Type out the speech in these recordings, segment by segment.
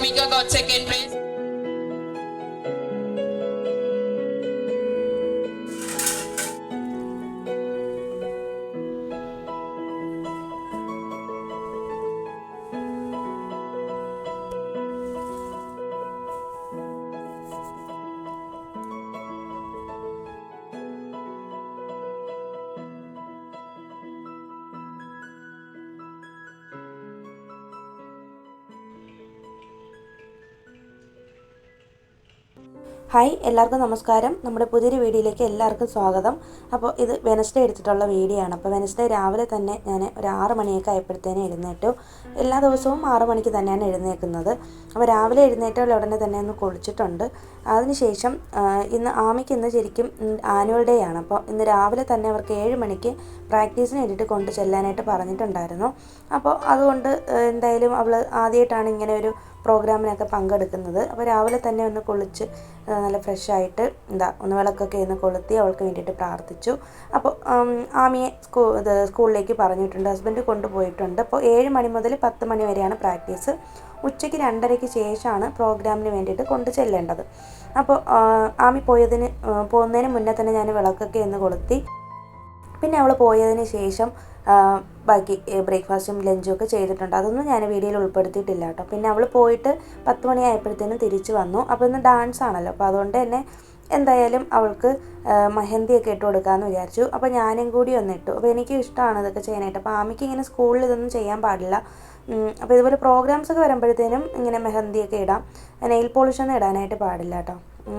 Atmika got second place. Hi, എല്ലാവർക്കും നമസ്കാരം. നമ്മുടെ പുതിയൊരു വീഡിയോയിലേക്ക് എല്ലാവർക്കും സ്വാഗതം. അപ്പോൾ ഇത് വെനസ്ഡേ എടുത്തിട്ടുള്ള വീഡിയോ ആണ്. അപ്പോൾ വെനസ്ഡേ രാവിലെ തന്നെ ഞാൻ ഒരു 6 മണിയൊക്കെ ആയപ്പോഴത്തേനും എഴുന്നേറ്റു. എല്ലാ ദിവസവും 6 മണിക്ക് തന്നെയാണ് എഴുന്നേൽക്കുന്നത്. അപ്പോൾ രാവിലെ എഴുന്നേറ്റാൽ ഉടനെ തന്നെ ഒന്ന് കുളിച്ചിട്ടുണ്ട്. അതിനുശേഷം ഇന്ന് ആമിക്ക് ഇന്ന് ശരിക്കും ആനുവൽ ഡേ ആണ്. അപ്പോൾ ഇന്ന് രാവിലെ തന്നെ അവർക്ക് 7 മണിക്ക് പ്രാക്ടീസിന് വേണ്ടിയിട്ട് കൊണ്ട് ചെല്ലാനായിട്ട് പറഞ്ഞിട്ടുണ്ടായിരുന്നു. അപ്പോൾ അതുകൊണ്ട് എന്തായാലും അവൾ ആദ്യമായിട്ടാണ് ഇങ്ങനെ ഒരു പ്രോഗ്രാമിനൊക്കെ പങ്കെടുക്കുന്നത്. അപ്പോൾ രാവിലെ തന്നെ ഒന്ന് കുളിച്ച് നല്ല ഫ്രഷായിട്ട് ഒന്ന് വിളക്കൊക്കെ ഒന്ന് കൊളുത്തി അവൾക്ക് വേണ്ടിയിട്ട് പ്രാർത്ഥിച്ചു. അപ്പോൾ ആമിയെ സ്കൂളിലേക്ക് പറഞ്ഞിട്ടുണ്ട്, ഹസ്ബൻഡ് കൊണ്ടുപോയിട്ടുണ്ട്. അപ്പോൾ 7 മണി മുതൽ 10 മണി വരെയാണ് പ്രാക്ടീസ്. ഉച്ചയ്ക്ക് 2:30-ക്ക് ശേഷമാണ് പ്രോഗ്രാമിന് വേണ്ടിയിട്ട് കൊണ്ട് ചെല്ലേണ്ടത്. അപ്പോൾ ആമി പോകുന്നതിന് മുന്നേ തന്നെ ഞാൻ വിളക്കൊക്കെ ഒന്ന് കൊളുത്തി. പിന്നെ അവൾ പോയതിന് ശേഷം ബാക്കി ബ്രേക്ക്ഫാസ്റ്റും ലഞ്ചും ഒക്കെ ചെയ്തിട്ടുണ്ട്. അതൊന്നും ഞാൻ വീഡിയോയിൽ ഉൾപ്പെടുത്തിയിട്ടില്ല കേട്ടോ. പിന്നെ അവൾ പോയിട്ട് 10 മണിയായപ്പോഴത്തേനും തിരിച്ചു വന്നു. അപ്പോൾ ഇന്ന് ഡാൻസ് ആണല്ലോ, അപ്പോൾ അതുകൊണ്ട് തന്നെ എന്തായാലും അവൾക്ക് മെഹന്തിയൊക്കെ ഇട്ട് കൊടുക്കാമെന്ന് വിചാരിച്ചു. അപ്പോൾ ഞാനും കൂടി ഒന്ന് ഇട്ടു. അപ്പോൾ എനിക്ക് ഇഷ്ടമാണ് ഇതൊക്കെ ചെയ്യാനായിട്ട്. അപ്പോൾ ആമിക്ക് ഇങ്ങനെ സ്കൂളിൽ ഇതൊന്നും ചെയ്യാൻ പാടില്ല. അപ്പോൾ ഇതുപോലെ പ്രോഗ്രാംസൊക്കെ വരുമ്പോഴത്തേനും ഇങ്ങനെ മെഹന്തിയൊക്കെ ഇടാം, നെയിൽ പോളിഷൊന്നും ഇടാനായിട്ട് പാടില്ല കേട്ടോ.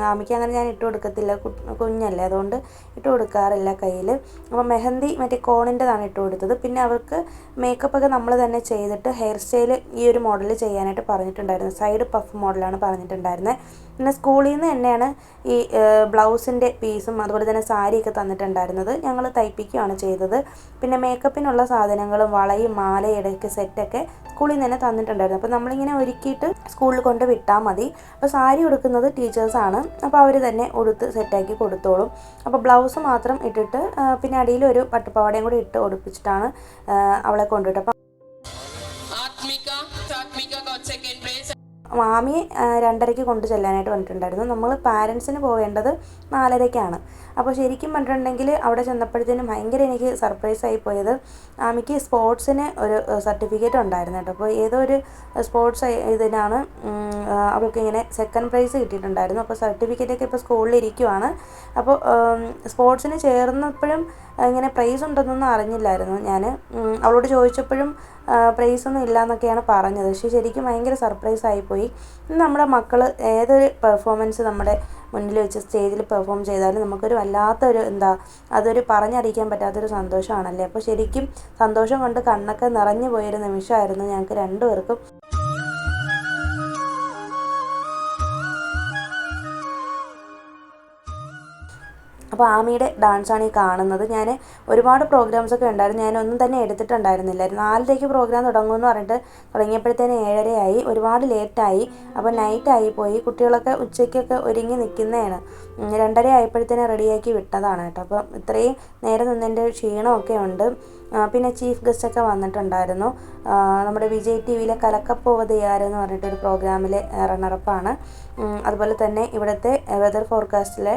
ആമിക്ക് അങ്ങനെ ഞാൻ ഇട്ട് കൊടുക്കത്തില്ല, കുഞ്ഞല്ലേ, അതുകൊണ്ട് ഇട്ട് കൊടുക്കാറില്ല കയ്യിൽ. അപ്പോൾ മെഹന്തി മറ്റേ കോണിൻ്റെതാണ് ഇട്ട് കൊടുത്തത്. പിന്നെ അവർക്ക് മേക്കപ്പൊക്കെ നമ്മൾ തന്നെ ചെയ്തിട്ട് ഹെയർ സ്റ്റൈൽ ഈ ഒരു മോഡൽ ചെയ്യാനായിട്ട് പറഞ്ഞിട്ടുണ്ടായിരുന്നു. സൈഡ് പഫ് മോഡലാണ് പറഞ്ഞിട്ടുണ്ടായിരുന്നത്. പിന്നെ സ്കൂളിൽ നിന്ന് തന്നെയാണ് ഈ ബ്ലൗസിൻ്റെ പീസും അതുപോലെ തന്നെ സാരിയൊക്കെ തന്നിട്ടുണ്ടായിരുന്നത്. ഞങ്ങൾ തയ്പ്പിക്കുകയാണ് ചെയ്തത്. പിന്നെ മേക്കപ്പിനുള്ള സാധനങ്ങളും വളയും മാലയും ഇടയ്ക്ക് സെറ്റൊക്കെ സ്കൂളിൽ നിന്ന് തന്നെ തന്നിട്ടുണ്ടായിരുന്നു. അപ്പോൾ നമ്മളിങ്ങനെ ഒരുക്കിയിട്ട് സ്കൂളിൽ കൊണ്ട് വിട്ടാൽ മതി. അപ്പോൾ സാരി ഉടുക്കുന്നത് ടീച്ചേഴ്സാണ്, അപ്പോൾ അവർ തന്നെ ഉടുത്ത് സെറ്റാക്കി കൊടുത്തോളും. അപ്പോൾ ബ്ലൗസ് മാത്രം ഇട്ടിട്ട് പിന്നെ അടിയിൽ ഒരു പട്ടുപാവാടയും കൂടി ഇട്ട് ഉടുപ്പിച്ചിട്ടാണ് അവളെ കൊണ്ടുവിട്ടത്. അപ്പോൾ മാമിയെ 2:30-ക്ക് കൊണ്ട് ചെല്ലാനായിട്ട് പറഞ്ഞിട്ടുണ്ടായിരുന്നു. നമ്മൾ പാരൻസിന് പോവേണ്ടത് 4:30-ക്കാണ്. അപ്പോൾ ശരിക്കും പറഞ്ഞിട്ടുണ്ടെങ്കിൽ അവിടെ ചെന്നപ്പോഴത്തേനും ഭയങ്കര എനിക്ക് സർപ്രൈസായി പോയത്, ആമിക്ക് സ്പോർട്സിന് ഒരു സർട്ടിഫിക്കറ്റ് ഉണ്ടായിരുന്നു കേട്ടോ. അപ്പോൾ ഏതോ ഒരു സ്പോർട്സ് ഇതിനാണ് അവൾക്ക് ഇങ്ങനെ സെക്കൻഡ് പ്രൈസ് കിട്ടിയിട്ടുണ്ടായിരുന്നു. അപ്പോൾ സർട്ടിഫിക്കറ്റൊക്കെ ഇപ്പോൾ സ്കൂളിൽ ഇരിക്കുവാണ്. അപ്പോൾ സ്പോർട്സിന് ചേർന്നപ്പോഴും ഇങ്ങനെ പ്രൈസ് ഉണ്ടെന്നൊന്നും അറിഞ്ഞില്ലായിരുന്നു. ഞാൻ അവളോട് ചോദിച്ചപ്പോഴും പ്രൈസൊന്നും ഇല്ല എന്നൊക്കെയാണ് പറഞ്ഞത്. പക്ഷേ ശരിക്കും ഭയങ്കര സർപ്രൈസ് ആയിപ്പോയി. നമ്മുടെ മക്കൾ ഏതൊരു പെർഫോമൻസ് നമ്മുടെ മുന്നിൽ വെച്ച് സ്റ്റേജിൽ പെർഫോം ചെയ്താലും നമുക്കൊരു വല്ലാത്തൊരു അതൊരു പറഞ്ഞറിയിക്കാൻ പറ്റാത്തൊരു സന്തോഷമാണല്ലേ. അപ്പോൾ ശരിക്കും സന്തോഷം കൊണ്ട് കണ്ണൊക്കെ നിറഞ്ഞു പോയൊരു നിമിഷമായിരുന്നു ഞങ്ങൾക്ക് രണ്ടുപേർക്കും. അപ്പോൾ ആമിയുടെ ഡാൻസാണ് ഈ കാണുന്നത്. ഞാൻ ഒരുപാട് പ്രോഗ്രാംസൊക്കെ ഉണ്ടായിരുന്നു, ഞാനൊന്നും തന്നെ എടുത്തിട്ടുണ്ടായിരുന്നില്ല. 4:30-ക്ക് പ്രോഗ്രാം തുടങ്ങുമെന്ന് പറഞ്ഞിട്ട് തുടങ്ങിയപ്പോഴത്തേന് 7:30 ഒരുപാട് ലേറ്റായി. അപ്പോൾ നൈറ്റായി പോയി. കുട്ടികളൊക്കെ ഉച്ചയ്ക്കൊക്കെ ഒരുങ്ങി നിൽക്കുന്നതാണ്. 2:30 ആയപ്പോഴത്തേന് റെഡിയാക്കി വിട്ടതാണ് കേട്ടോ. അപ്പോൾ ഇത്രയും നേരം നിന്നതിൻ്റെ ക്ഷീണമൊക്കെ ഉണ്ട്. പിന്നെ ചീഫ് ഗസ്റ്റൊക്കെ വന്നിട്ടുണ്ടായിരുന്നു. നമ്മുടെ വിജയ് ടി-വിയിലെ കലക്കപ്പോവതയാരെന്ന് പറഞ്ഞിട്ടൊരു പ്രോഗ്രാമിലെ റണ്ണറപ്പാണ്. അതുപോലെ തന്നെ ഇവിടുത്തെ വെതർ ഫോർകാസ്റ്റിലെ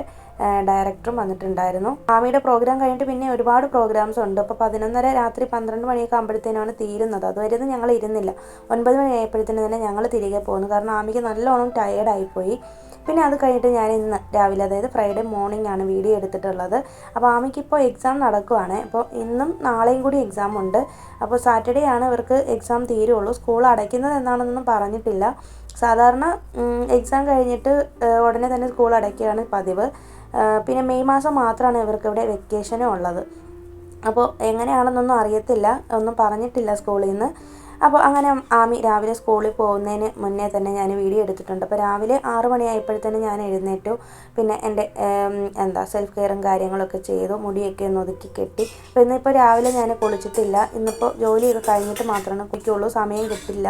ഡയറക്ടറും വന്നിട്ടുണ്ടായിരുന്നു. ആമിയുടെ പ്രോഗ്രാം കഴിഞ്ഞിട്ട് പിന്നെ ഒരുപാട് പ്രോഗ്രാംസ് ഉണ്ട്. അപ്പോൾ 11:30 രാത്രി 12 മണിയൊക്കെ ആകുമ്പോഴത്തേനാണ് തീരുന്നത്. അതുവരെയൊന്നും ഞങ്ങൾ ഇരുന്നില്ല. 9 മണി ആയപ്പോഴത്തേനും തന്നെ ഞങ്ങൾ തിരികെ പോകുന്നു. കാരണം ആമിക്ക് നല്ലോണം ടയേർഡായിപ്പോയി. പിന്നെ അത് കഴിഞ്ഞിട്ട് ഞാൻ ഇന്ന് രാവിലെ, അതായത് ഫ്രൈഡേ മോർണിംഗ് ആണ് വീഡിയോ എടുത്തിട്ടുള്ളത്. അപ്പോൾ ആമിക്കിപ്പോൾ എക്സാം നടക്കുവാണ്. അപ്പോൾ ഇന്നും നാളെയും കൂടി എക്സാം ഉണ്ട്. അപ്പോൾ സാറ്റർഡേ ആണ് ഇവർക്ക് എക്സാം തീരുള്ളൂ. സ്കൂൾ അടയ്ക്കുന്നത് എന്താണെന്നൊന്നും പറഞ്ഞിട്ടില്ല. സാധാരണ എക്സാം കഴിഞ്ഞിട്ട് ഉടനെ തന്നെ സ്കൂൾ അടയ്ക്കുകയാണ് പതിവ്. പിന്നെ മെയ് മാസം മാത്രമാണ് ഇവർക്ക് ഇവിടെ വെക്കേഷനും ഉള്ളത്. അപ്പോൾ എങ്ങനെയാണെന്നൊന്നും അറിയത്തില്ല, ഒന്നും പറഞ്ഞിട്ടില്ല സ്കൂളിൽ നിന്ന്. അപ്പോൾ അങ്ങനെ ആമി രാവിലെ സ്കൂളിൽ പോകുന്നതിന് മുന്നേ തന്നെ ഞാൻ വീഡിയോ എടുത്തിട്ടുണ്ട്. അപ്പോൾ രാവിലെ 6 മണിയായപ്പോഴത്തേനും ഞാൻ എഴുന്നേറ്റു. പിന്നെ എൻ്റെ സെൽഫ് കെയറും കാര്യങ്ങളൊക്കെ ചെയ്തു. മുടിയൊക്കെ ഒന്ന് ഒതുക്കി കെട്ടി. അപ്പോൾ ഇന്നിപ്പോൾ രാവിലെ ഞാൻ കുളിച്ചിട്ടില്ല. ഇന്നിപ്പോൾ ജോലിയൊക്കെ കഴിഞ്ഞിട്ട് മാത്രമാണ് കുളിക്കുള്ളൂ, സമയം കിട്ടില്ല.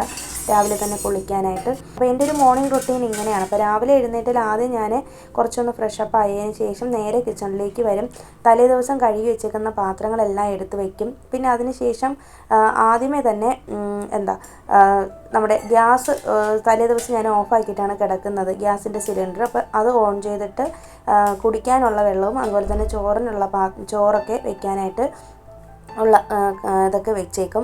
രാവിലെ തന്നെ കുളിക്കാനായിട്ട്. അപ്പോൾ എൻ്റെ ഒരു മോർണിംഗ് റൊട്ടീൻ ഇങ്ങനെയാണ്. അപ്പോൾ രാവിലെ എഴുന്നേറ്റാൽ ആദ്യം ഞാൻ കുറച്ചൊന്ന് ഫ്രഷപ്പ് ആയതിനു ശേഷം നേരെ കിച്ചണിലേക്ക് വരും. തലേ ദിവസം കഴുകി വെച്ചേക്കുന്ന പാത്രങ്ങളെല്ലാം എടുത്ത് വയ്ക്കും. പിന്നെ അതിന് ശേഷം ആദ്യമേ തന്നെ നമ്മുടെ ഗ്യാസ് തലേ ദിവസം ഞാൻ ഓഫാക്കിയിട്ടാണ് കിടക്കുന്നത്, ഗ്യാസിൻ്റെ സിലിണ്ടർ. അപ്പോൾ അത് ഓൺ ചെയ്തിട്ട് കുടിക്കാനുള്ള വെള്ളവും അതുപോലെ തന്നെ ചോറൊക്കെ വെക്കാനായിട്ട് ഉള്ള ഇതൊക്കെ വെച്ചേക്കും.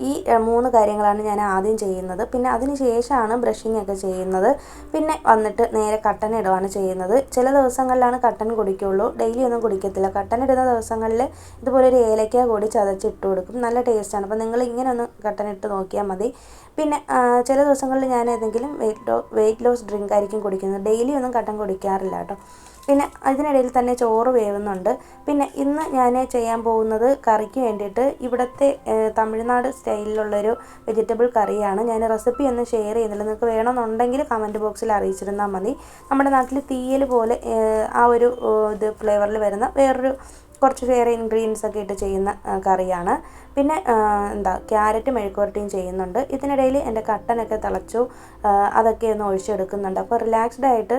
ഈ 3 കാര്യങ്ങളാണ് ഞാൻ ആദ്യം ചെയ്യുന്നത്. പിന്നെ അതിന് ശേഷമാണ് ബ്രഷിംഗ് ഒക്കെ ചെയ്യുന്നത്. പിന്നെ വന്നിട്ട് നേരെ കട്ടൻ ഇടുകയാണ് ചെയ്യുന്നത്. ചില ദിവസങ്ങളിലാണ് കട്ടൻ കുടിക്കുകയുള്ളൂ, ഡെയിലി ഒന്നും കുടിക്കത്തില്ല. കട്ടൻ ഇടുന്ന ദിവസങ്ങളിൽ ഇതുപോലെ ഒരു ഏലക്ക കൂടി ചതച്ചിട്ട് കൊടുക്കും, നല്ല ടേസ്റ്റാണ്. അപ്പോൾ നിങ്ങൾ ഇങ്ങനെ ഒന്ന് കട്ടൻ ഇട്ട് നോക്കിയാൽ മതി. പിന്നെ ചില ദിവസങ്ങളിൽ ഞാൻ ഏതെങ്കിലും വെയിറ്റ് ലോസ് ഡ്രിങ്ക് ആയിരിക്കും കുടിക്കുന്നത്, ഡെയിലി ഒന്നും കട്ടൻ കുടിക്കാറില്ല കേട്ടോ. പിന്നെ അതിനിടയിൽ തന്നെ ചോറ് വേവുന്നുണ്ട്. പിന്നെ ഇന്ന് ഞാൻ ചെയ്യാൻ പോകുന്നത് കറിക്ക് വേണ്ടിയിട്ട് ഇവിടുത്തെ തമിഴ്നാട് സ്റ്റൈലിലുള്ളൊരു വെജിറ്റബിൾ കറിയാണ്. ഞാൻ റെസിപ്പി ഒന്നും ഷെയർ ചെയ്യുന്നില്ല, നിങ്ങൾക്ക് വേണമെന്നുണ്ടെങ്കിൽ കമൻറ്റ് ബോക്സിൽ അറിയിച്ചിരുന്നാൽ മതി. നമ്മുടെ നാട്ടിൽ തീയൽ പോലെ ആ ഒരു ഫ്ലേവറിൽ വരുന്ന വേറൊരു കുറച്ച് വേറെ ഇൻഗ്രീഡിയൻസ് ഒക്കെ ഇട്ട് ചെയ്യുന്ന കറിയാണ്. പിന്നെ ക്യാരറ്റ് മെഴുക്കുവരട്ടിയും ചെയ്യുന്നുണ്ട്. ഇതിനിടയിൽ എൻ്റെ കട്ടനൊക്കെ തിളച്ചു, അതൊക്കെ ഒന്ന് ഒഴിച്ചെടുക്കുന്നുണ്ട്. അപ്പോൾ റിലാക്സ്ഡ് ആയിട്ട്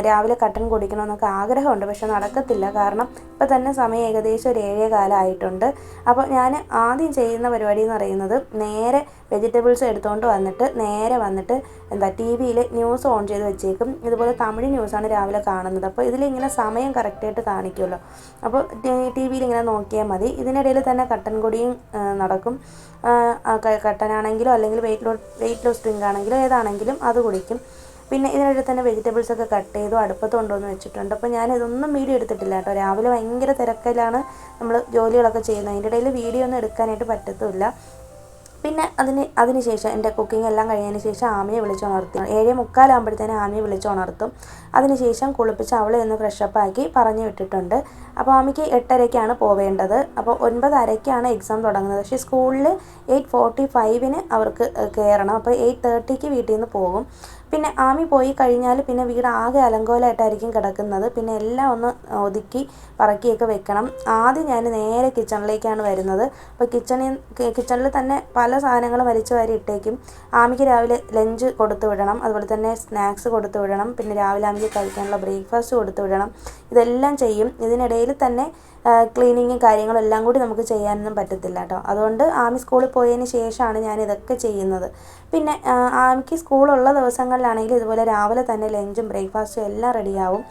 രാവിലെ കട്ടൻ കുടിക്കണമെന്നൊക്കെ ആഗ്രഹമുണ്ട്, പക്ഷെ നടക്കത്തില്ല. കാരണം ഇപ്പോൾ തന്നെ സമയം ഏകദേശം ഒരു 7:15 ആയിട്ടുണ്ട്. അപ്പോൾ ഞാൻ ആദ്യം ചെയ്യുന്ന പരിപാടി എന്ന് പറയുന്നത് നേരെ വെജിറ്റബിൾസ് എടുത്തുകൊണ്ട് വന്നിട്ട് ടി വിയിൽ ന്യൂസ് ഓൺ ചെയ്ത് വെച്ചേക്കും. ഇതുപോലെ തമിഴ് ന്യൂസാണ് രാവിലെ കാണുന്നത്. അപ്പോൾ ഇതിലിങ്ങനെ സമയം കറക്റ്റായിട്ട് കാണിക്കുമല്ലോ, അപ്പോൾ ടി വിയിൽ ഇങ്ങനെ നോക്കിയാൽ മതി. ഇതിനിടയിൽ തന്നെ കട്ടൻ കുടിയും നടക്കും. കട്ടനാണെങ്കിലോ അല്ലെങ്കിൽ വെയിറ്റ് ലോസ് ഡ്രിങ്ക് ആണെങ്കിലോ ഏതാണെങ്കിലും അത് കുടിക്കും. പിന്നെ ഇതിനിടയിൽ തന്നെ വെജിറ്റബിൾസൊക്കെ കട്ട് ചെയ്തു അടുപ്പത്ത് കൊണ്ടുവന്ന് വെച്ചിട്ടുണ്ട്. അപ്പോൾ ഞാൻ ഇതൊന്നും വീഡിയോ എടുത്തിട്ടില്ല കേട്ടോ, രാവിലെ ഭയങ്കര തിരക്കിലാണ് നമ്മൾ ജോലികളൊക്കെ ചെയ്യുന്നത്. അതിൻ്റെ ഇടയിൽ വീഡിയോ ഒന്നും എടുക്കാനായിട്ട് പറ്റത്തുമില്ല. പിന്നെ അതിന് ശേഷം എൻ്റെ കുക്കിംഗ് എല്ലാം കഴിഞ്ഞതിന് ശേഷം ആമിയെ വിളിച്ചുണർത്തി. 7:45 ആകുമ്പോഴത്തേനും ആമിയെ വിളിച്ചുണർത്തും. അതിനുശേഷം കുളിപ്പിച്ച് അവളെ ഒന്ന് ഫ്രഷപ്പ് ആക്കി പറഞ്ഞു വിട്ടിട്ടുണ്ട്. അപ്പോൾ ആമിക്ക് 8:30-ക്കാണ് പോവേണ്ടത്. അപ്പോൾ 9:30-ക്കാണ് എക്സാം തുടങ്ങുന്നത്. പക്ഷേ സ്കൂളിൽ 8:45-ന് അവർക്ക് കയറണം. അപ്പോൾ 8:30-ക്ക് വീട്ടിൽ നിന്ന് പോകും. പിന്നെ ആമി പോയി കഴിഞ്ഞാൽ പിന്നെ വീട് ആകെ അലങ്കോലമായിട്ടായിരിക്കും കിടക്കുന്നത്. പിന്നെ എല്ലാം ഒന്ന് ഒതുക്കി പറക്കിയൊക്കെ വെക്കണം. ആദ്യം ഞാൻ നേരെ കിച്ചണിലേക്കാണ് വരുന്നത്. അപ്പോൾ കിച്ചണിൽ തന്നെ പല സാധനങ്ങളും വലിച്ചു വാരി ഇട്ടേക്കും. ആമിക്ക് രാവിലെ ലഞ്ച് കൊടുത്തു വിടണം, അതുപോലെ തന്നെ സ്നാക്സ് കൊടുത്തു വിടണം, പിന്നെ രാവിലെ ആമിക്ക് കഴിക്കാനുള്ള ബ്രേക്ക്ഫാസ്റ്റ് കൊടുത്തു വിടണം. ഇതെല്ലാം ചെയ്യും. ഇതിനിടയിൽ തന്നെ ക്ലീനിങ്ങും കാര്യങ്ങളും എല്ലാം കൂടി നമുക്ക് ചെയ്യാനൊന്നും പറ്റത്തില്ല കേട്ടോ. അതുകൊണ്ട് ആമി സ്കൂളിൽ പോയതിന് ശേഷമാണ് ഞാൻ ഇതൊക്കെ ചെയ്യുന്നത്. പിന്നെ ആമിക്ക് സ്കൂളുള്ള ദിവസങ്ങളിലാണെങ്കിൽ ഇതുപോലെ രാവിലെ തന്നെ ലഞ്ചും ബ്രേക്ക്ഫാസ്റ്റും എല്ലാം റെഡിയാവും.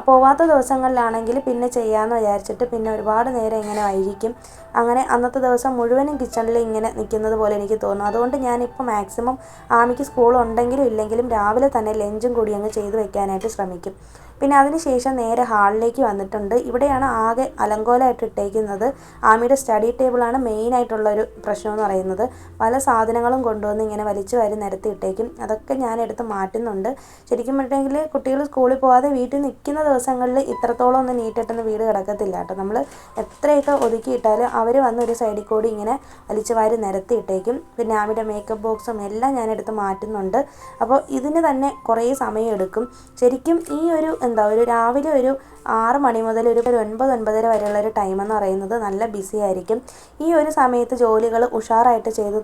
പോവാത്ത ദിവസങ്ങളിലാണെങ്കിൽ പിന്നെ ചെയ്യാമെന്ന് വിചാരിച്ചിട്ട് പിന്നെ ഒരുപാട് നേരം ഇങ്ങനെ വൈകിക്കും. അങ്ങനെ അന്നത്തെ ദിവസം മുഴുവനും കിച്ചണിൽ ഇങ്ങനെ നിൽക്കുന്നത് പോലെ എനിക്ക് തോന്നും. അതുകൊണ്ട് ഞാനിപ്പോൾ മാക്സിമം ആമിക്ക് സ്കൂളുണ്ടെങ്കിലും ഇല്ലെങ്കിലും രാവിലെ തന്നെ ലഞ്ചും കൂടി അങ്ങ് ചെയ്ത് വെക്കാനായിട്ട് ശ്രമിക്കും. പിന്നെ അതിന് ശേഷം നേരെ ഹാളിലേക്ക് വന്നിട്ടുണ്ട്. ഇവിടെയാണ് ആകെ അലങ്കോലമായിട്ട് ഇട്ടേക്കുന്നത്. ആമിയുടെ സ്റ്റഡി ടേബിളാണ് മെയിനായിട്ടുള്ളൊരു പ്രശ്നമെന്ന് പറയുന്നത്. പല സാധനങ്ങളും കൊണ്ടുവന്ന് ഇങ്ങനെ വലിച്ചു വാരി നിരത്തി ഇട്ടേക്കും. അതൊക്കെ ഞാൻ എടുത്ത് മാറ്റുന്നുണ്ട്. ശരിക്കും പറഞ്ഞെങ്കിൽ കുട്ടികൾ സ്കൂളിൽ പോകാതെ വീട്ടിൽ നിൽക്കുന്ന ദിവസങ്ങളിൽ ഇത്രത്തോളം ഒന്ന് നീറ്റായിട്ടൊന്നും വീട് കിടക്കത്തില്ല കേട്ടോ. നമ്മൾ എത്രയൊക്കെ ഒതുക്കിയിട്ടാലും അവർ വന്ന് ഒരു സൈഡിൽ കൂടി ഇങ്ങനെ വലിച്ചു വാരി നിരത്തി ഇട്ടേക്കും. പിന്നെ ആമിയുടെ മേക്കപ്പ് ബോക്സും എല്ലാം ഞാൻ എടുത്ത് മാറ്റുന്നുണ്ട്. അപ്പോൾ ഇതിന് തന്നെ കുറേ സമയം എടുക്കും. ശരിക്കും ഈ ഒരു രാവിലെ ഒരു 6 മണി മുതൽ ഒരു 9-9:30 വരെയുള്ളൊരു ടൈമെന്ന് പറയുന്നത് നല്ല ബിസി ആയിരിക്കും. ഈ ഒരു സമയത്ത് ജോലികൾ ഉഷാറായിട്ട് ചെയ്ത്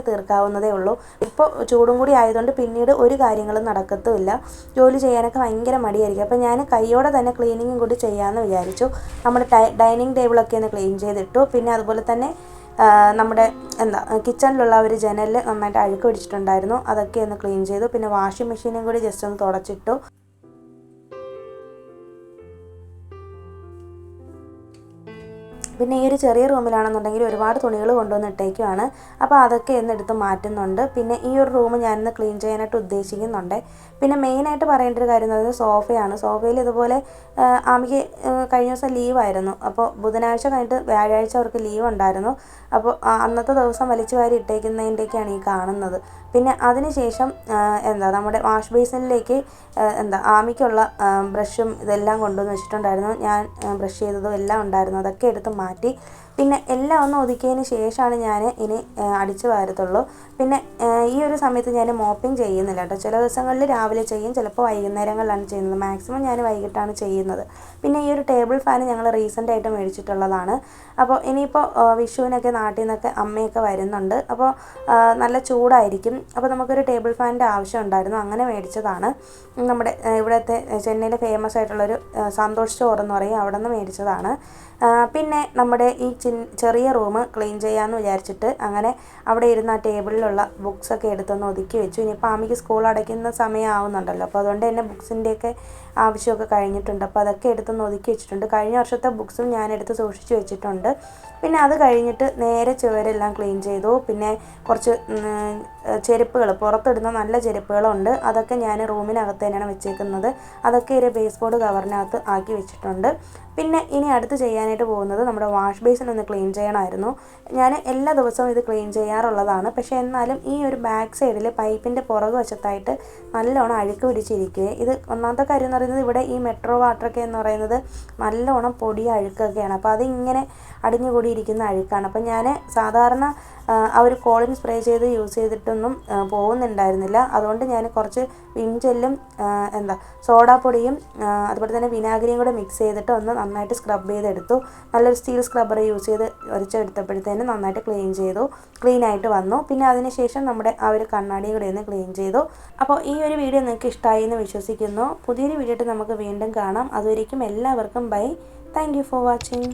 തീർക്കാവുന്നതേ ഉള്ളൂ. ഇപ്പോൾ ചൂടും കൂടി ആയതുകൊണ്ട് പിന്നീട് ഒരു കാര്യങ്ങളും നടക്കത്തുമില്ല. ജോലി ചെയ്യാനൊക്കെ ഭയങ്കര മടിയായിരിക്കും. അപ്പോൾ ഞാൻ കൈയോടെ തന്നെ ക്ലീനിങ്ങും കൂടി ചെയ്യാമെന്ന് വിചാരിച്ചു. നമ്മുടെ ഡൈനിങ് ടേബിളൊക്കെ ഒന്ന് ക്ലീൻ ചെയ്തിട്ടു. പിന്നെ അതുപോലെ തന്നെ നമ്മുടെ കിച്ചണിലുള്ള ഒരു ജനലിൽ നന്നായിട്ട് അഴുക്ക് പിടിച്ചിട്ടുണ്ടായിരുന്നു, അതൊക്കെ ഒന്ന് ക്ലീൻ ചെയ്തു. പിന്നെ വാഷിംഗ് മെഷീനും കൂടി ജസ്റ്റ് ഒന്ന് തുടച്ചിട്ടു. പിന്നെ ഈ ഒരു ചെറിയ റൂമിലാണെന്നുണ്ടെങ്കിൽ ഒരുപാട് തുണികൾ കൊണ്ടുവന്ന് ഇട്ടേക്കുവാണ്. അപ്പോൾ അതൊക്കെ ഒന്ന് എടുത്ത് മാറ്റുന്നുണ്ട്. പിന്നെ ഈ ഒരു റൂം ഞാനിന്ന് ക്ലീൻ ചെയ്യാനായിട്ട് ഉദ്ദേശിക്കുന്നുണ്ട്. പിന്നെ മെയിനായിട്ട് പറയേണ്ട ഒരു കാര്യം എന്ന് പറയുന്നത് സോഫയാണ്. സോഫയിൽ ഇതുപോലെ ആമിക്ക് കഴിഞ്ഞ ദിവസം ലീവായിരുന്നു. അപ്പോൾ ബുധനാഴ്ച കഴിഞ്ഞിട്ട് വ്യാഴാഴ്ച അവർക്ക് ലീവ് ഉണ്ടായിരുന്നു. അപ്പോൾ അന്നത്തെ ദിവസം വലിച്ചു വാരി ഇട്ടേക്കുന്നതിൻ്റെയൊക്കെയാണ് ഈ കാണുന്നത്. പിന്നെ അതിനുശേഷം നമ്മുടെ വാഷ് ബേസിനിലേക്ക് ആമിക്കുള്ള ബ്രഷും ഇതെല്ലാം കൊണ്ടുവന്ന് വെച്ചിട്ടുണ്ടായിരുന്നു. ഞാൻ ബ്രഷ് ചെയ്തതും എല്ലാം ഉണ്ടായിരുന്നു, അതൊക്കെ എടുത്ത് മാറ്റി. പിന്നെ എല്ലാം ഒന്ന് ഒതുക്കിയതിന് ശേഷമാണ് ഞാൻ ഇനി അടിച്ചു വാരത്തുള്ളൂ. പിന്നെ ഈ ഒരു സമയത്ത് ഞാൻ മോപ്പിംഗ് ചെയ്യുന്നില്ല കേട്ടോ. ചില ദിവസങ്ങളിൽ രാവിലെ ചെയ്യും, ചിലപ്പോൾ വൈകുന്നേരങ്ങളിലാണ് ചെയ്യുന്നത്. മാക്സിമം ഞാൻ വൈകിട്ടാണ് ചെയ്യുന്നത്. പിന്നെ ഈ ഒരു ടേബിൾ ഫാൻ ഞങ്ങൾ റീസെൻ്റായിട്ട് മേടിച്ചിട്ടുള്ളതാണ്. അപ്പോൾ ഇനിയിപ്പോൾ വിഷുവിനൊക്കെ നാട്ടിൽ നിന്നൊക്കെ അമ്മയൊക്കെ വരുന്നുണ്ട്. അപ്പോൾ നല്ല ചൂടായിരിക്കും. അപ്പോൾ നമുക്കൊരു ടേബിൾ ഫാനിൻ്റെ ആവശ്യം ഉണ്ടായിരുന്നു, അങ്ങനെ മേടിച്ചതാണ്. നമ്മുടെ ഇവിടുത്തെ ചെന്നൈയിലെ ഫേമസ് ആയിട്ടുള്ളൊരു സന്തോഷ് സ്റ്റോർ എന്ന് പറയും, അവിടെ നിന്ന് മേടിച്ചതാണ്. പിന്നെ നമ്മുടെ ഈ ചെറിയ റൂം ക്ലീൻ ചെയ്യാമെന്ന് വിചാരിച്ചിട്ട് അങ്ങനെ അവിടെ ഇരുന്ന് ആ ടേബിളിലുള്ള ബുക്സൊക്കെ എടുത്തൊന്ന് ഒതുക്കി വെച്ചു. ഇനിയിപ്പോൾ ആമിക്ക് സ്കൂൾ അടയ്ക്കുന്ന സമയമാവുന്നുണ്ടല്ലോ, അപ്പോൾ അതുകൊണ്ട് തന്നെ ബുക്സിൻ്റെയൊക്കെ ആവശ്യമൊക്കെ കഴിഞ്ഞിട്ടുണ്ട്. അപ്പോൾ അതൊക്കെ എടുത്തൊന്ന് ഒതുക്കി വെച്ചിട്ടുണ്ട്. കഴിഞ്ഞ വർഷത്തെ ബുക്സും ഞാനെടുത്ത് സൂക്ഷിച്ച് വെച്ചിട്ടുണ്ട്. പിന്നെ അത് കഴിഞ്ഞിട്ട് നേരെ ചുവരെല്ലാം ക്ലീൻ ചെയ്തു. പിന്നെ കുറച്ച് ചെരുപ്പുകൾ, പുറത്തിടുന്ന നല്ല ചെരുപ്പുകളുണ്ട്, അതൊക്കെ ഞാൻ റൂമിനകത്ത് തന്നെയാണ് വെച്ചേക്കുന്നത്. അതൊക്കെ ഒരു ബേസ് ബോർഡ് കവറിനകത്ത് ആക്കി വെച്ചിട്ടുണ്ട്. പിന്നെ ഇനി അടുത്ത് ചെയ്യാനായിട്ട് പോകുന്നത് നമ്മുടെ വാഷ് ബേസിൻ ഒന്ന് ക്ലീൻ ചെയ്യണമായിരുന്നു. ഞാൻ എല്ലാ ദിവസവും ഇത് ക്ലീൻ ചെയ്യാറുള്ളതാണ്. പക്ഷേ എന്നാലും ഈ ഒരു ബാക്ക് സൈഡിൽ പൈപ്പിൻ്റെ പുറകു വശത്തായിട്ട് നല്ലോണം അഴുക്ക് പിടിച്ചിരിക്കുക. ഇത് ഒന്നാമത്തെ കാര്യം എന്ന് പറയുന്നത്, ഇവിടെ ഈ മെട്രോ വാട്ടറൊക്കെ എന്ന് പറയുന്നത് നല്ലോണം പൊടി അഴുക്കൊക്കെയാണ്. അപ്പോൾ അതിങ്ങനെ അടിഞ്ഞുകൂടിയിരിക്കുന്ന അഴുക്കാണ്. അപ്പം ഞാൻ സാധാരണ ആ ഒരു കോളിൻ സ്പ്രേ ചെയ്ത് യൂസ് ചെയ്തിട്ടൊന്നും പോകുന്നുണ്ടായിരുന്നില്ല. അതുകൊണ്ട് ഞാൻ കുറച്ച് വിൻജെല്ലും സോഡാപ്പൊടിയും അതുപോലെ തന്നെ വിനാഗിരിയും കൂടെ മിക്സ് ചെയ്തിട്ട് ഒന്ന് നന്നായിട്ട് സ്ക്രബ് ചെയ്തെടുത്തു. നല്ലൊരു സ്റ്റീൽ സ്ക്രബ്ബർ യൂസ് ചെയ്ത് ഉരച്ചെടുത്തപ്പോഴത്തേനും നന്നായിട്ട് ക്ലീനായിട്ട് വന്നു. പിന്നെ അതിനുശേഷം നമ്മുടെ ആ ഒരു കണ്ണാടിയും കൂടെ ഒന്ന് ക്ലീൻ ചെയ്തു. അപ്പോൾ ഈ ഒരു വീഡിയോ നിങ്ങൾക്ക് ഇഷ്ടമായി എന്ന് വിശ്വസിക്കുന്നു. പുതിയൊരു വീഡിയോ ആയിട്ട് നമുക്ക് വീണ്ടും കാണാം. അതുവരേക്കും എല്ലാവർക്കും bye. Thank you for watching.